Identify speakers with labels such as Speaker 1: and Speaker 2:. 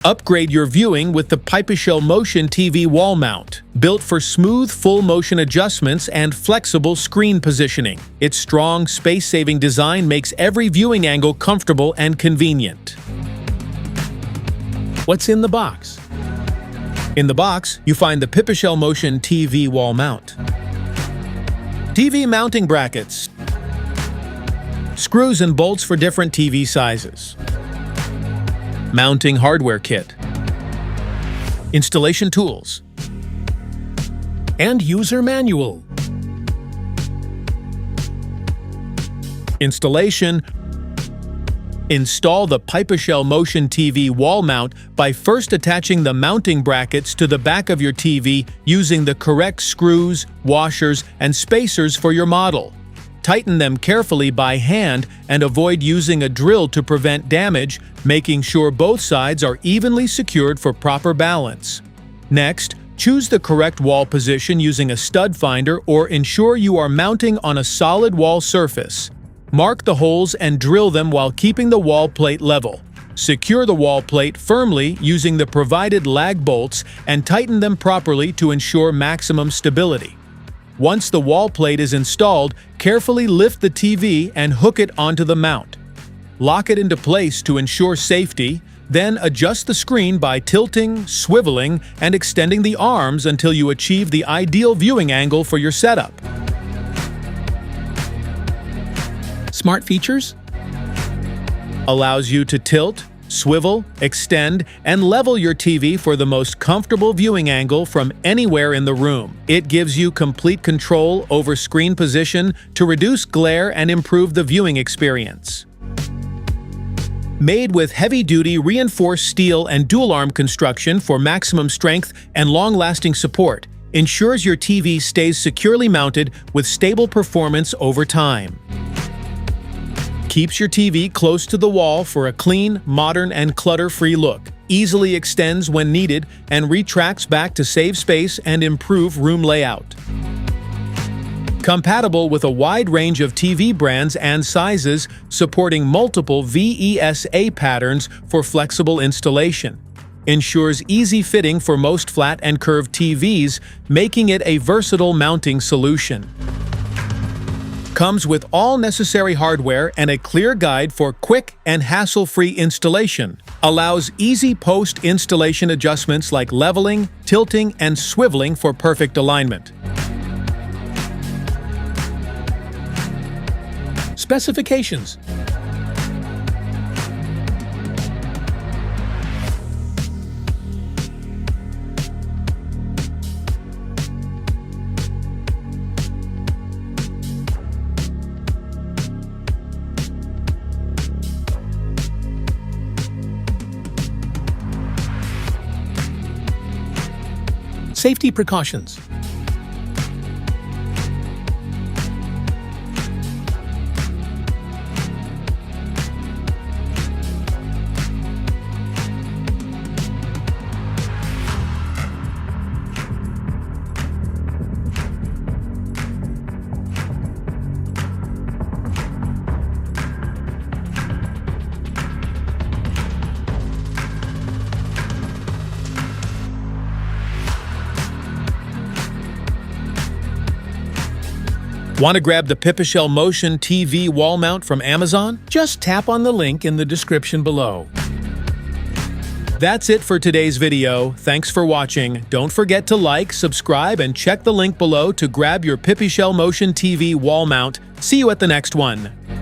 Speaker 1: Upgrade your viewing with the Pipishell Motion TV wall mount, built for smooth full-motion adjustments and flexible screen positioning. Its strong, space-saving design makes every viewing angle comfortable and convenient. What's in the box? In the box, you find the Pipishell Motion TV wall mount, TV mounting brackets, screws and bolts for different TV sizes, mounting hardware kit, installation tools, and user manual. Installation. Install the Pipishell Motion TV wall mount by first attaching the mounting brackets to the back of your TV using the correct screws, washers, and spacers for your model. Tighten them carefully by hand and avoid using a drill to prevent damage, making sure both sides are evenly secured for proper balance. Next, choose the correct wall position using a stud finder or ensure you are mounting on a solid wall surface. Mark the holes and drill them while keeping the wall plate level. Secure the wall plate firmly using the provided lag bolts and tighten them properly to ensure maximum stability. Once the wall plate is installed, carefully lift the TV and hook it onto the mount. Lock it into place to ensure safety, then adjust the screen by tilting, swiveling, and extending the arms until you achieve the ideal viewing angle for your setup. Smart features? Allows you to tilt, swivel, extend, and level your TV for the most comfortable viewing angle from anywhere in the room. It gives you complete control over screen position to reduce glare and improve the viewing experience. Made with heavy-duty reinforced steel and dual-arm construction for maximum strength and long-lasting support, ensures your TV stays securely mounted with stable performance over time. Keeps your TV close to the wall for a clean, modern, and clutter-free look. Easily extends when needed and retracts back to save space and improve room layout. Compatible with a wide range of TV brands and sizes, supporting multiple VESA patterns for flexible installation. Ensures easy fitting for most flat and curved TVs, making it a versatile mounting solution. Comes with all necessary hardware and a clear guide for quick and hassle-free installation. Allows easy post-installation adjustments like leveling, tilting, and swiveling for perfect alignment. Specifications. Safety precautions. Want to grab the Pipishell Motion TV wall mount from Amazon? Just tap on the link in the description below. That's it for today's video. Thanks for watching. Don't forget to like, subscribe, and check the link below to grab your Pipishell Motion TV wall mount. See you at the next one.